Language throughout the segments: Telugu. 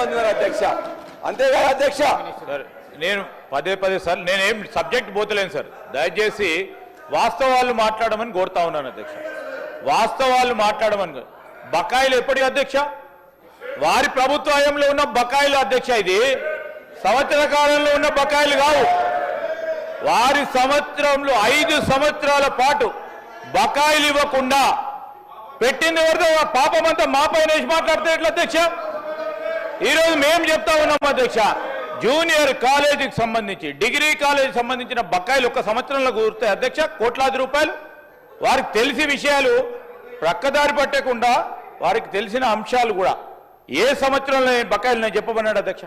అధ్యక్ష అంతేగా అధ్యక్ష సార్ నేను పదే సార్ నేనేం సబ్జెక్ట్ పోతలేను సార్ దయచేసి వాస్తవాలు మాట్లాడమని కోరుతా ఉన్నాను అధ్యక్ష వాస్తవాలు మాట్లాడమని బకాయిలు ఎప్పటి అధ్యక్ష వారి ప్రభుత్వ హయాంలో ఉన్న బకాయిలు అధ్యక్ష ఇది సంవత్సర కాలంలో ఉన్న బకాయిలు కావు వారి సంవత్సరంలో 5 సంవత్సరాల పాటు బకాయిలు ఇవ్వకుండా పెట్టింది ఎవరితో పాపమంతా మా పైన మాట్లాడితే ఎట్లా అధ్యక్ష ఈరోజు మేము చెప్తా ఉన్నాం అధ్యక్ష జూనియర్ కాలేజీకి సంబంధించి డిగ్రీ కాలేజీకి సంబంధించిన బకాయిలు ఒక సంవత్సరంలో కూరుతాయి అధ్యక్ష కోట్లాది రూపాయలు వారికి తెలిసి విషయాలు ప్రక్కదారి పట్టకుండా వారికి తెలిసిన అంశాలు కూడా ఏ సంవత్సరంలో బకాయిలు నేను చెప్పమన్నాడు అధ్యక్ష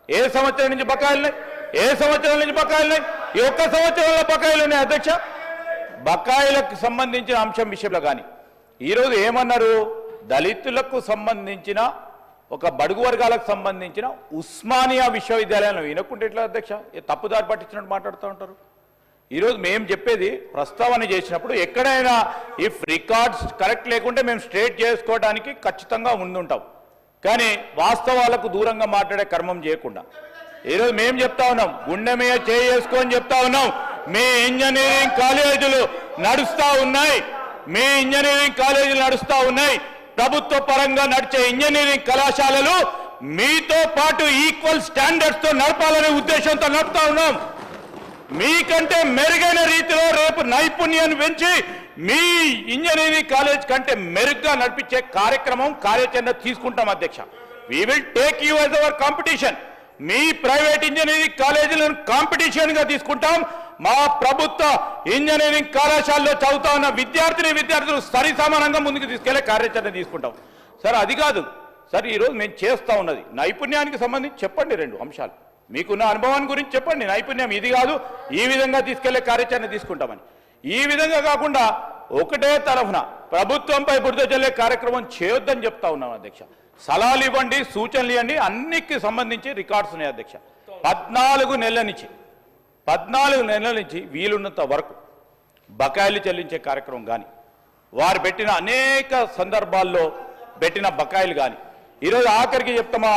ఏ సంవత్సరం నుంచి బకాయిలున్నాయి ఏ సంవత్సరం నుంచి బకాయిలున్నాయి ఈ ఒక్క సంవత్సరంలో బకాయిలు ఉన్నాయి అధ్యక్ష బకాయిలకు సంబంధించిన అంశం విషయంలో కానీ ఈరోజు ఏమన్నారు దళితులకు సంబంధించిన ఒక బడుగు వర్గాలకు సంబంధించిన ఉస్మానియా విశ్వవిద్యాలయంలో వినకుంటే ఎట్లా అధ్యక్ష తప్పుదారి పట్టించినట్టు మాట్లాడుతూ ఉంటారు ఈరోజు మేము చెప్పేది ప్రస్తావన చేసినప్పుడు ఎక్కడైనా ఇఫ్ రికార్డ్స్ కరెక్ట్ లేకుంటే మేము స్ట్రేట్ చేసుకోవడానికి ఖచ్చితంగా ముందుంటాం కానీ వాస్తవాలకు దూరంగా మాట్లాడే కర్మం చేయకుండా ఈరోజు మేము చెప్తా ఉన్నాం గుండె మీద చేసుకొని చెప్తా ఉన్నాం మీ ఇంజనీరింగ్ కాలేజీలు నడుస్తూ ఉన్నాయి మీ ఇంజనీరింగ్ కాలేజీలు నడుస్తూ ఉన్నాయి ప్రభుత్వ పరంగా నడిచే ఇంజనీరింగ్ కళాశాలలు మీతో పాటు ఈక్వల్ స్టాండర్డ్స్ తో నడపాలనే ఉద్దేశంతో నడుపుతా ఉన్నాం మీకంటే మెరుగైన రీతిలో రేపు నైపుణ్యాన్ని పెంచి మీ ఇంజనీరింగ్ కాలేజ్ కంటే మెరుగ్గా నడిపించే కార్యక్రమం కార్యాచరణ తీసుకుంటాం అధ్యక్ష we will take you as our competition మీ ప్రైవేట్ ఇంజనీరింగ్ కాలేజీలను కాంపిటీషన్ గా తీసుకుంటాం మా ప్రభుత్వ ఇంజనీరింగ్ కళాశాలలో చదువుతా ఉన్న విద్యార్థులు సరి సమానంగా ముందుకు తీసుకెళ్లే కార్యాచరణ తీసుకుంటాం సార్ అది కాదు సార్ ఈరోజు మేము చేస్తా ఉన్నది నైపుణ్యానికి సంబంధించి చెప్పండి 2 అంశాలు మీకున్న అనుభవాన్ని గురించి చెప్పండి నైపుణ్యం ఇది కాదు ఈ విధంగా తీసుకెళ్లే కార్యాచరణ తీసుకుంటామని ఈ విధంగా కాకుండా ఒకటే తరఫున ప్రభుత్వంపై బురద జల్లే కార్యక్రమం చేయొద్దని చెప్తా ఉన్నాం అధ్యక్ష సలహాలు ఇవ్వండి సూచనలు ఇవ్వండి అన్నిటికి సంబంధించి రికార్డ్స్ ఉన్నాయి అధ్యక్ష 14 నెలల నుంచి వీలున్నంత వరకు బకాయిలు చెల్లించే కార్యక్రమం కానీ వారు పెట్టిన అనేక సందర్భాల్లో పెట్టిన బకాయిలు కానీ ఈరోజు ఆఖరికి చెప్తామా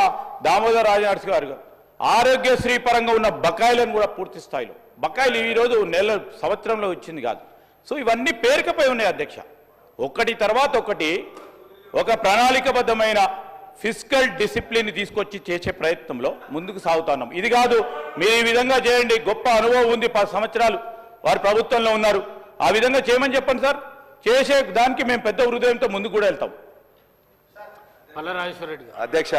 దామోదర్ రాజనరసింహ గారు ఆరోగ్యశ్రీ పరంగా ఉన్న బకాయిలను కూడా పూర్తి స్థాయిలో బకాయిలు ఈరోజు సంవత్సరంలో వచ్చింది కాదు సో ఇవన్నీ పేరుకపై ఉన్నాయి అధ్యక్ష ఒకటి తర్వాత ఒకటి ఒక ప్రణాళికబద్ధమైన ఫిస్కల్ డిసిప్లిన్ తీసుకొచ్చి చేసే ప్రయత్నంలో ముందుకు సాగుతున్నాం ఇది కాదు మీరు ఈ విధంగా చేయండి గొప్ప అనుభవం ఉంది 10 సంవత్సరాలు వారు ప్రభుత్వంలో ఉన్నారు ఆ విధంగా చేయమని చెప్పండి సార్ చేసే దానికి మేము పెద్ద హృదయంతో ముందుకు కూడా వెళ్తాం పల్ల రాజేశ్వర రెడ్డి అధ్యక్ష